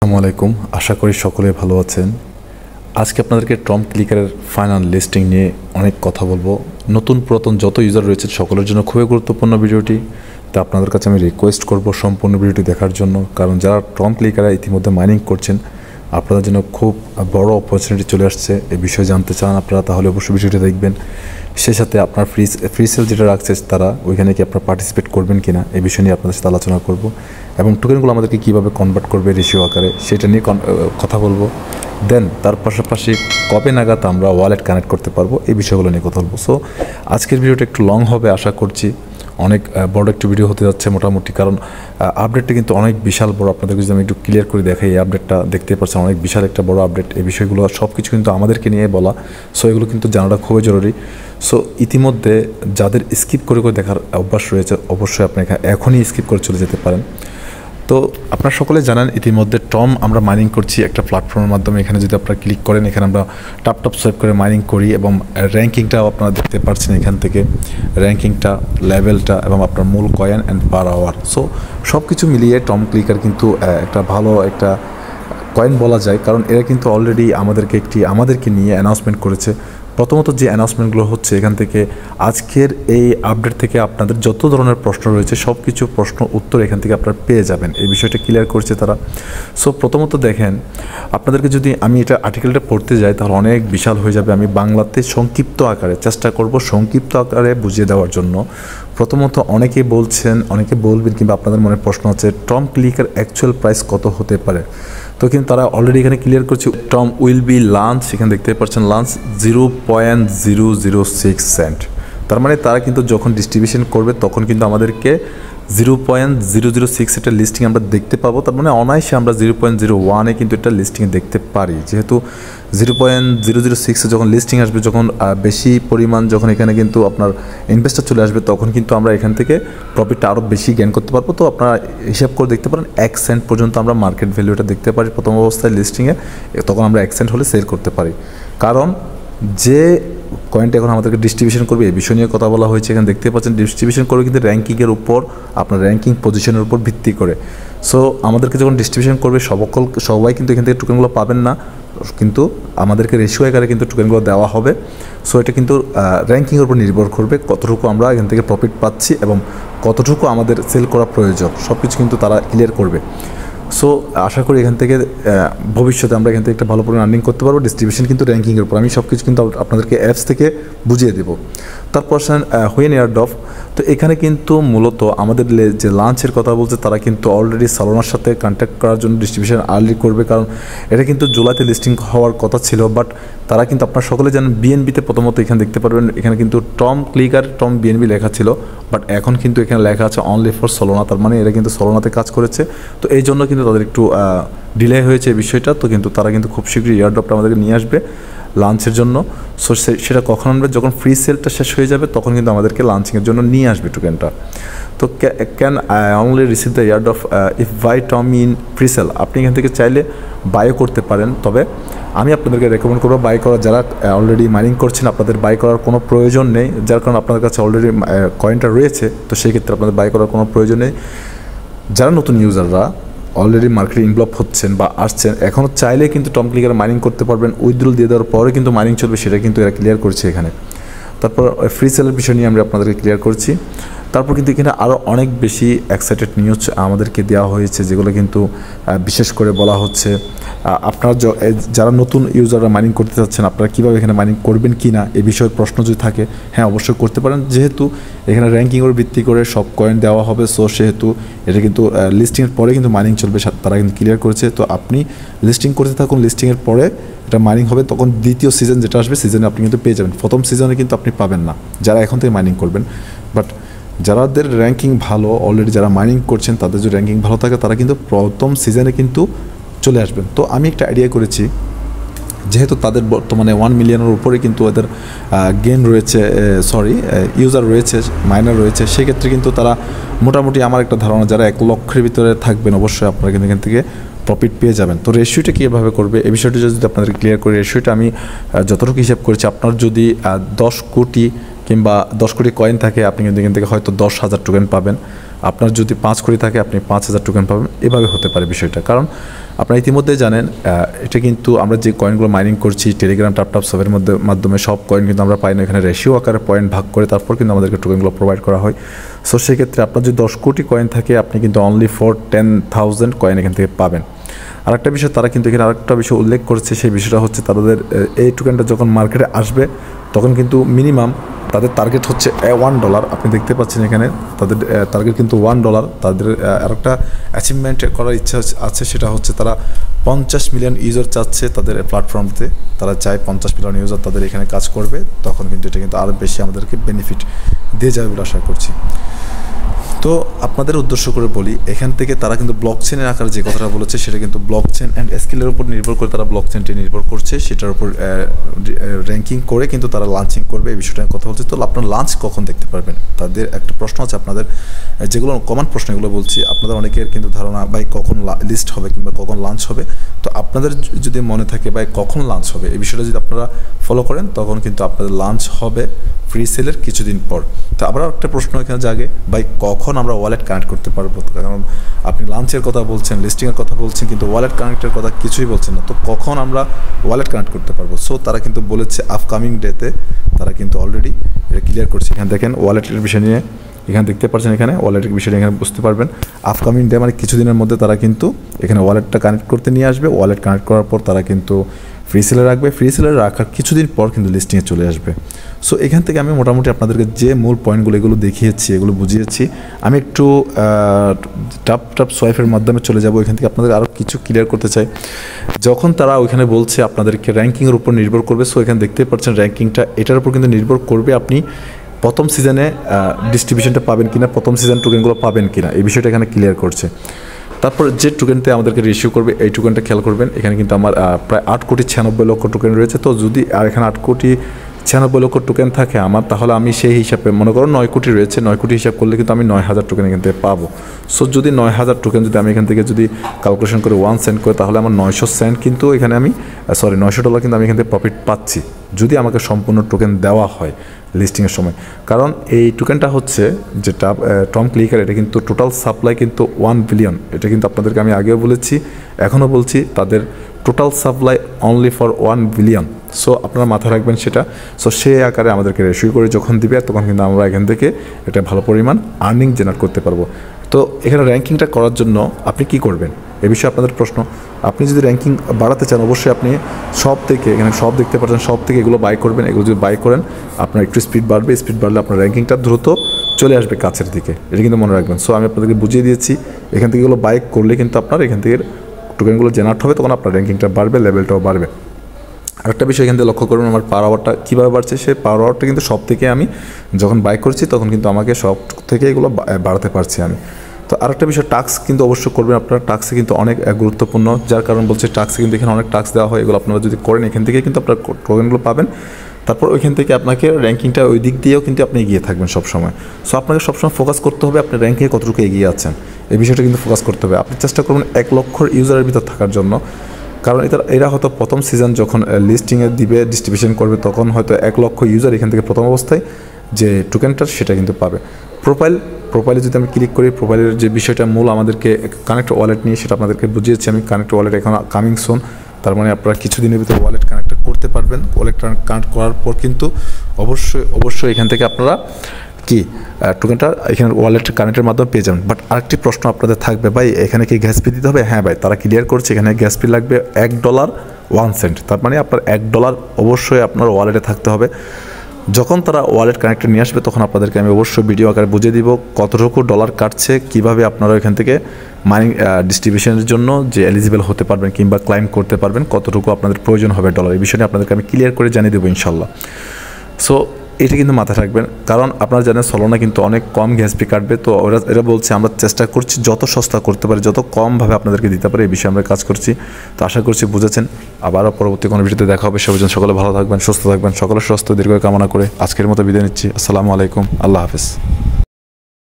আসসালামু আলাইকুম, আশা করি সকলে ভালো আছেন। আজকে আপনাদেরকে ট্রম ক্লিকারের ফাইনাল লিস্টিং নিয়ে অনেক কথা বলবো। নতুন পুরাতন যত ইউজার রয়েছে সকলের জন্য খুবই গুরুত্বপূর্ণ ভিডিওটি। তা আপনাদের কাছে আমি রিকোয়েস্ট করব সম্পূর্ণ ভিডিওটি দেখার জন্য, কারণ যারা ট্রম ক্লিকারে ইতিমধ্যে মাইনিং করছেন আপনাদের জন্য খুব বড় অপরচুনিটি চলে আসছে। এই বিষয়ে জানতে চান আপনারা, তাহলে অবশ্যই ভিডিওটি দেখবেন। সেই সাথে আপনার ফ্রি সেল যেটা রাখছে তারা ওইখানে কি আপনারা পার্টিসিপেট করবেন কিনা এই বিষয় নিয়ে আপনাদের সাথে আলোচনা করব, এবং টোকেনগুলো আমাদেরকে কীভাবে কনভার্ট করবে রেশিও আকারে সেটা নিয়ে কথা বলবো। দেন তার পাশাপাশি কবে নাগাদ আমরা ওয়ালেট কানেক্ট করতে পারবো এই বিষয়গুলো নিয়ে কথা বলবো। সো আজকের ভিডিওটা একটু লং হবে আশা করছি, অনেক বড় একটু ভিডিও হতে যাচ্ছে মোটামুটি, কারণ আপডেটটা কিন্তু অনেক বিশাল বড়। আপনাদেরকে যদি আমি একটু ক্লিয়ার করে দেখাই, এই আপডেটটা দেখতে পাচ্ছেন অনেক বিশাল একটা বড় আপডেট। এই বিষয়গুলো সব কিছু কিন্তু আমাদেরকে নিয়ে বলা, সো এগুলো কিন্তু জানাটা খুবই জরুরি। সো ইতিমধ্যে যাদের স্কিপ করে দেখার অভ্যাস রয়েছে অবশ্যই আপনি এখনই স্কিপ করে চলে যেতে পারেন। তো আপনারা সকলে জানেন ইতিমধ্যে ট্রম আমরা মাইনিং করছি একটা প্ল্যাটফর্মের মাধ্যমে। এখানে যদি আপনারা ক্লিক করেন, এখানে আমরা টপ সোয়াইপ করে মাইনিং করি এবং র্যাঙ্কিংটাও আপনারা দেখতে পাচ্ছেন এখান থেকে, র্যাঙ্কিংটা, লেভেলটা এবং আপনার মূল coin and per hour. So সব কিছু মিলিয়ে ট্রম ক্লিকার কিন্তু একটা ভালো একটা কয়েন বলা যায়, কারণ এরা কিন্তু অলরেডি আমাদেরকে নিয়ে অ্যানাউন্সমেন্ট করেছে। প্রথমত যে অ্যানাউন্সমেন্টগুলো হচ্ছে এখান থেকে, আজকের এই আপডেট থেকে আপনাদের যত ধরনের প্রশ্ন রয়েছে সব কিছু প্রশ্ন উত্তর এখান থেকে আপনারা পেয়ে যাবেন, এই বিষয়টা ক্লিয়ার করছে তারা। সো প্রথমত দেখেন, আপনাদেরকে যদি আমি এটা আর্টিকেলটা পড়তে যাই তাহলে অনেক বিশাল হয়ে যাবে। আমি বাংলাতে সংক্ষিপ্ত আকারে চেষ্টা করব সংক্ষিপ্ত আকারে বুঝিয়ে দেওয়ার জন্য। প্রথমত অনেকে বলবেন কিংবা আপনাদের মনে প্রশ্ন আছে ট্রম ক্লিকার অ্যাকচুয়াল প্রাইস কত হতে পারে। তো কিন্তু তারা অলরেডি এখানে ক্লিয়ার করছে ট্রম উইল বি লঞ্চ, এখানে দেখতে পাচ্ছেন লঞ্চ 0.006 সেন্ট। তার মানে তারা কিন্তু যখন ডিস্ট্রিবিউশন করবে তখন কিন্তু আমাদেরকে 0.006 একটা লিস্টিং আমরা দেখতে পাবো। তার মানে অনায়াসে আমরা 0.01-এ কিন্তু এটা লিস্টিংয়ে দেখতে পারি। যেহেতু 0.006-এ যখন লিস্টিং আসবে, যখন বেশি পরিমাণ যখন এখানে কিন্তু আপনার ইনভেস্টার চলে আসবে তখন কিন্তু আমরা এখান থেকে প্রফিটটা আরও বেশি গেইন করতে পারবো। তো আপনারা হিসাব করে দেখতে পারেন 1 সেন্ট পর্যন্ত আমরা মার্কেট ভ্যালুটা দেখতে পারি প্রথম অবস্থায় লিস্টিংয়ে, তখন আমরা 1 সেন্ট হলে সেল করতে পারি। কারণ যে কয়েনটা এখন আমাদেরকে ডিস্ট্রিবিউশন করবে এই বিষয় নিয়ে কথা বলা হয়েছে। এখানে দেখতে পাচ্ছেন ডিস্ট্রিবিউশন করবে কিন্তু র্যাঙ্কিংয়ের উপর, আপনার র্যাঙ্কিং পজিশনের উপর ভিত্তি করে। সো আমাদেরকে যখন ডিস্ট্রিবিউশন করবে সবাই কিন্তু এখান থেকে টোকেনগুলো পাবেন না, কিন্তু আমাদেরকে রেশিও আকারে কিন্তু টোকেনগুলো দেওয়া হবে। সো এটা কিন্তু র্যাঙ্কিংয়ের উপর নির্ভর করবে কতটুকু আমরা এখান থেকে প্রফিট পাচ্ছি এবং কতটুকু আমাদের সেল করা প্রয়োজন, সব কিছু কিন্তু তারা ক্লিয়ার করবে। সো আশা করি এখান থেকে ভবিষ্যতে আমরা এখান থেকে একটা ভালো পরিমাণ আর্নিং করতে পারবো। ডিস্ট্রিবিউশন কিন্তু র্যাঙ্কিংয়ের উপর, আমি সব কিছু কিন্তু আপনাদেরকে অ্যাপস থেকে বুঝিয়ে দেবো। তারপর হুয়েন এয়ারড্রপ, তো এখানে কিন্তু মূলত আমাদের যে লাঞ্চের কথা বলছে তারা কিন্তু অলরেডি সালোনার সাথে কন্ট্যাক্ট করার জন্য ডিস্ট্রিবিউশন আর্লি করবে, কারণ এটা কিন্তু জুলাইতে লিস্টিং হওয়ার কথা ছিল। বাট তারা কিন্তু আপনারা সকলে জানেন বিএনবিতে প্রথমত এখানে দেখতে পারবেন এখানে কিন্তু ট্রম ক্লিকার ট্রম বিএনবি লেখা ছিল, বাট এখন কিন্তু এখানে লেখা আছে অনলি ফর সোলোনা। তার মানে এরা কিন্তু সোলোনাতে কাজ করেছে, তো এই জন্য কিন্তু তাদের একটু ডিলে হয়েছে এই বিষয়টা। তো কিন্তু তারা কিন্তু খুব শীঘ্রই এয়ারড্রপটা আমাদেরকে নিয়ে আসবে লাঞ্চের জন্য। সো সেটা কখন আনবে, যখন ফ্রি সেলটা শেষ হয়ে যাবে তখন কিন্তু আমাদেরকে লাঞ্চিংয়ের জন্য নিয়ে আসবে টোকেনটা। তো can only receive the airdrop if buy ট্রম ইন ফ্রি সেল, আপনি এখান থেকে চাইলে বাইও করতে পারেন। তবে আমি আপনাদেরকে রেকমেন্ড করবো বাই করা, যারা অলরেডি মাইনিং করছেন আপনাদের বাই করার কোনো প্রয়োজন নেই, যার কারণে আপনাদের কাছে অলরেডি কয়েনটা রয়েছে, তো সেই ক্ষেত্রে আপনাদের বাই করার কোনো প্রয়োজন নেই। যারা নতুন ইউজাররা অলরেডি মার্কেটে ইনভলভ হচ্ছেন বা আসছেন, এখনও চাইলে কিন্তু ট্রম ক্লিকার মাইনিং করতে পারবেন। উইথড্রল দিয়ে দেওয়ার পরে কিন্তু মাইনিং চলবে, সেটা কিন্তু এরা ক্লিয়ার করছে এখানে। তারপর ফ্রি সেলের বিষয় নিয়ে আমরা আপনাদেরকে ক্লিয়ার করছি। তারপর কিন্তু এখানে আরও অনেক বেশি এক্সাইটেড নিউজ আমাদেরকে দেওয়া হয়েছে, যেগুলো কিন্তু বিশেষ করে বলা হচ্ছে আপনারা যারা নতুন ইউজাররা মাইনিং করতে চাচ্ছেন আপনারা কীভাবে এখানে মাইনিং করবেন কি না এই বিষয়ে প্রশ্ন যদি থাকে, হ্যাঁ অবশ্যই করতে পারেন। যেহেতু এখানে র্যাঙ্কিংয়ের ভিত্তি করে সব কয়েন দেওয়া হবে, সো সেহেতু এটা কিন্তু লিস্টিংয়ের পরে কিন্তু মাইনিং চলবে, তারা কিন্তু ক্লিয়ার করেছে। তো আপনি লিস্টিং করতে থাকুন, লিস্টিংয়ের পরে এটা মাইনিং হবে, তখন দ্বিতীয় সিজন যেটা আসবে সিজনে আপনি কিন্তু পেয়ে যাবেন। প্রথম সিজনে কিন্তু আপনি পাবেন না যারা এখন থেকে মাইনিং করবেন, বাট যাদের র্যাঙ্কিং ভালো অলরেডি যারা মাইনিং করছেন তাদের যদি র্যাঙ্কিং ভালো থাকে তারা কিন্তু প্রথম সিজনে কিন্তু চলে আসবেন। তো আমি একটা আইডিয়া করেছি, যেহেতু তাদের বর্তমানে 1 মিলিয়নের উপরে কিন্তু ওদের গেম রয়েছে, ইউজার রয়েছে, মাইনার রয়েছে, সেক্ষেত্রে কিন্তু তারা মোটামুটি আমার একটা ধারণা যারা 1 লক্ষের ভিতরে থাকবেন অবশ্যই আপনারা কিন্তু এখান থেকে প্রফিট পেয়ে যাবেন। তো রেশিওটা কীভাবে করবে এই বিষয়টা যদি আপনাদের ক্লিয়ার করি, রেশিওটা আমি যতটুকু হিসাব করেছি, আপনার যদি 10 কোটি কিংবা 10 কোটি কয়েন থাকে আপনি কিন্তু এখান থেকে হয়তো 10,000 টোকেন পাবেন। আপনার যদি 5 কোটি থাকে আপনি 5,000 টোকেন পাবেন, এভাবে হতে পারে বিষয়টা। কারণ আপনারা ইতিমধ্যে জানেন এটা কিন্তু আমরা যে কয়েনগুলো মাইনিং করছি টেলিগ্রাম টাপটাপ সবের মাধ্যমে সব কয়েন কিন্তু আমরা পাই না, এখানে রেশিও আকারে পয়েন্ট ভাগ করে তারপর কিন্তু আমাদেরকে টোকেনগুলো প্রোভাইড করা হয়। সো সেক্ষেত্রে আপনার যদি 10 কোটি কয়েন থাকে আপনি কিন্তু অনলি ফর 10,000 কয়েন এখান থেকে পাবেন। আরেকটা বিষয় তারা কিন্তু এখানে আরেকটা বিষয় উল্লেখ করছে, সেই বিষয়টা হচ্ছে তাদের এই টোকেনটা যখন মার্কেটে আসবে তখন কিন্তু মিনিমাম তাদের টার্গেট হচ্ছে $1। আপনি দেখতে পাচ্ছেন এখানে তাদের টার্গেট কিন্তু $1। তাদের আরেকটা অ্যাচিভমেন্ট করার ইচ্ছা আছে, সেটা হচ্ছে তারা 50 মিলিয়ন ইউজার চাচ্ছে তাদের প্ল্যাটফর্মতে। তারা চায় 50 মিলিয়ন ইউজার তাদের এখানে কাজ করবে, তখন কিন্তু এটা কিন্তু আরও বেশি আমাদেরকে বেনিফিট দিয়ে যাবে বলে আশা করছি। তো আপনাদের উদ্দেশ্য করে বলি, এখান থেকে তারা কিন্তু ব্লকচেনের আকারে যে কথাটা বলেছে সেটা কিন্তু ব্লকচেন অ্যান্ড স্কিলের উপর নির্ভর করে তারা ব্লকচেনটি নির্ভর করছে, সেটার উপর র্যাঙ্কিং করে কিন্তু তারা লাঞ্চিং করবে, এই বিষয়টা কথা বলছে। তো আপনার লাঞ্চ কখন দেখতে পারবেন? তাদের একটা প্রশ্ন আছে আপনাদের, যেগুলো কমন প্রশ্ন এগুলো বলছি। আপনাদের অনেকের কিন্তু ধারণা ভাই কখন লিস্ট হবে কিংবা কখন লাঞ্চ হবে। তো আপনাদের যদি মনে থাকে ভাই কখন লাঞ্চ হবে, এই বিষয়টা যদি আপনারা ফলো করেন তখন কিন্তু আপনাদের লাঞ্চ হবে ফ্রি সেলের কিছুদিন পর। তো আবার একটা প্রশ্ন এখানে জাগে, ভাই কখন আমরা ওয়ালেট কানেক্ট করতে পারবো? কারণ আপনি লাঞ্চের কথা বলছেন, লিস্টিংয়ের কথা বলছেন, কিন্তু ওয়ালেট কানেক্টের কথা কিছুই বলছেন না। তো কখন আমরা ওয়ালেট কানেক্ট করতে পারবো? সো তারা কিন্তু বলেছে আপকামিং ডেতে তারা কিন্তু অলরেডি এটা ক্লিয়ার করছে। এখানে দেখেন ওয়ালেটের বিষয় নিয়ে এখানে দেখতে পাচ্ছেন, এখানে ওয়ালেটের বিষয়টা এখানে বুঝতে পারবেন। আপকামিং ডে মানে কিছুদিনের মধ্যে তারা কিন্তু এখানে ওয়ালেটটা কানেক্ট করতে নিয়ে আসবে। ওয়ালেট কানেক্ট করার পর তারা কিন্তু ফ্রি সেলে রাখবে, ফ্রি সেলে রাখার কিছুদিন পর কিন্তু লিস্টিংয়ে চলে আসবে। সো এখান থেকে আমি মোটামুটি আপনাদেরকে যে মূল পয়েন্টগুলো এগুলো দেখিয়েছি, এগুলো বুঝিয়েছি। আমি একটু টাপ সোয়াইপের মাধ্যমে চলে যাব, এখান থেকে আপনাদের আরও কিছু ক্লিয়ার করতে চাই। যখন তারা ওইখানে বলছে আপনাদেরকে র্যাঙ্কিংয়ের উপর নির্ভর করবে, সো এখানে দেখতে পাচ্ছেন র্যাঙ্কিংটা এটার উপর কিন্তু নির্ভর করবে আপনি প্রথম সিজনে ডিস্ট্রিবিউশনটা পাবেন কিনা, প্রথম সিজন টোকেনগুলো পাবেন কিনা, এই বিষয়টা এখানে ক্লিয়ার করছে। তারপর যে টোকেনতে আমাদেরকে রিসিভ করবে এই টোকেনটা খেয়াল করবেন। এখানে কিন্তু আমার প্রায় 8,96,00,000 টোকেন রয়েছে। তো যদি আর এখানে 8,96,00,000 টোকেন থাকে আমার, তাহলে আমি সেই হিসাবে মনে করো 9 কোটি রয়েছে, 9 কোটি হিসাব করলে কিন্তু আমি 9,000 টোকেন এখান থেকে পাবো। সো যদি 9,000 টোকেন যদি আমি এখান থেকে যদি ক্যালকুলেশন করে 1 সেন্ট করে, তাহলে আমার 900 সেন্ট কিন্তু এখানে আমি $900 কিন্তু আমি এখান থেকে প্রফিট পাচ্ছি, যদি আমাকে সম্পূর্ণ টোকেন দেওয়া হয় লিস্টিংয়ের সময়। কারণ এই টোকেনটা হচ্ছে যেটা টম ক্লিকার, এটা কিন্তু টোটাল সাপ্লাই কিন্তু 1 বিলিয়ন। এটা কিন্তু আপনাদেরকে আমি আগেও বলেছি, এখনও বলছি, তাদের total supply only for 1 billion. So আপনারা মাথায় রাখবেন সেটা। সো সেই আকারে আমাদেরকে রেশিও করে যখন দিবে তখন কিন্তু আমরা এখান থেকে একটা ভালো পরিমাণ আর্নিং জেনারেট করতে পারবো। তো এখানে র্যাঙ্কিংটা করার জন্য আপনি কি করবেন, এ বিষয়ে আপনাদের প্রশ্ন। আপনি যদি র্যাঙ্কিং বাড়াতে চান অবশ্যই আপনি সব থেকে এখানে সব দেখতে পাচ্ছেন, সব থেকে এগুলো বাই করবেন। এগুলো যদি বাই করেন আপনার একটু স্পিড বাড়বে, স্পিড বাড়লে আপনার র্যাঙ্কিংটা দ্রুত চলে আসবে কাছের দিকে, এটা কিন্তু মনে রাখবেন। সো আমি আপনাদেরকে বুঝিয়ে দিয়েছি, এখান থেকে এগুলো বাই করলে কিন্তু আপনার এখান থেকে টোকেনগুলো জেনারেট হবে, তখন আপনার র্যাঙ্কিংটা বাড়বে, লেভেলটাও বাড়বে। আরেকটা বিষয় এখান থেকে লক্ষ্য করবেন, আমার পাওয়ার আওয়ারটা কীভাবে বাড়ছে। সেই পাওয়ার আওয়ারটা কিন্তু সব থেকে আমি যখন বাই করছি তখন কিন্তু আমাকে সব থেকে এগুলো বাড়াতে পারছি আমি। তো আরেকটা বিষয়, টাস্ক কিন্তু অবশ্যই করবেন আপনারা। টাস্কে কিন্তু অনেক গুরুত্বপূর্ণ, যার কারণ বলছে টাস্কে কিন্তু এখানে অনেক টাস্ক দেওয়া হয়, এগুলো আপনারা যদি করেন এখান থেকে কিন্তু আপনার টোকেনগুলো পাবেন। তারপর ওইখান থেকে আপনাকে র্যাঙ্কিংটা ওই দিক দিয়েও কিন্তু আপনি এগিয়ে থাকবেন সবসময়। সো আপনাকে সবসময় ফোকাস করতে হবে আপনি র্যাঙ্কিংয়ে কতটুকু এগিয়ে আছেন, এই বিষয়টা কিন্তু ফোকাস করতে হবে। আপনি চেষ্টা করবেন 1 লক্ষ ইউজারের ভিতর থাকার জন্য। কারণ এরা হয়তো প্রথম সিজন যখন লিস্টিংয়ে দিবে, ডিস্ট্রিবিউশন করবে, তখন হয়তো 1 লক্ষ ইউজার এখান থেকে প্রথম অবস্থায় যে টোকেনটা সেটা কিন্তু পাবে। প্রোফাইলে যদি আমি ক্লিক করি, প্রোফাইলের যে বিষয়টা মূল আমাদেরকে কানেক্ট ওয়ালেট নিয়ে, সেটা আপনাদেরকে বুঝিয়েছি আমি। কানেক্ট ওয়ালেট এখন কামিং সুন, তার মানে আপনারা কিছুদিনের ভিতরে ওয়ালেট কানেক্ট করতে পারবেন। ওয়ালেট কানেক্ট করার পর কিন্তু অবশ্যই এখান থেকে আপনারা কি টোকেনটা এখানে ওয়ালেট কানেক্টের মাধ্যমে পেয়ে যাবেন। বাট আরেকটি প্রশ্ন আপনাদের থাকবে, ভাই এখানে কি গ্যাস ফি দিতে হবে? হ্যাঁ ভাই, তারা ক্লিয়ার করছে এখানে গ্যাস ফি লাগবে $1.01। তার মানে আপনার $1 অবশ্যই আপনার ওয়ালেটে থাকতে হবে। যখন তারা ওয়ালেট কানেক্টে নিয়ে আসবে তখন আপনাদেরকে আমি অবশ্যই ভিডিও আকারে বুঝিয়ে দিব কতটুকু ডলার কাটছে, কীভাবে আপনারা এখান থেকে মানি ডিস্ট্রিবিউশনের জন্য যে এলিজিবল হতে পারবেন কিংবা ক্লাইম করতে পারবেন, কতটুকু আপনাদের প্রয়োজন হবে ডলার, এই বিষয়ে আপনাদেরকে আমি ক্লিয়ার করে জানিয়ে দেবো ইনশাল্লাহ। সো এটা কিন্তু মাথায় রাখবেন, কারণ আপনারা জানেন সলোনা কিন্তু অনেক কম গ্যাস ফি কাটবে। তো এরা বলছে আমরা চেষ্টা করছি যত সস্তা করতে পারি, যত কমভাবে আপনাদেরকে দিতে পারি, এই বিষয়ে আমরা কাজ করছি। তো আশা করছি বুঝেছেন। আবারও পরবর্তী কোনো ভিডিওতে দেখা হবে। সবাই সকলে ভালো থাকবেন, সুস্থ থাকবেন, সকলের সুস্থ দীর্ঘ কামনা করে আজকের মতো বিদায় নিচ্ছি। আসসালামু আলাইকুম, আল্লাহ হাফেজ।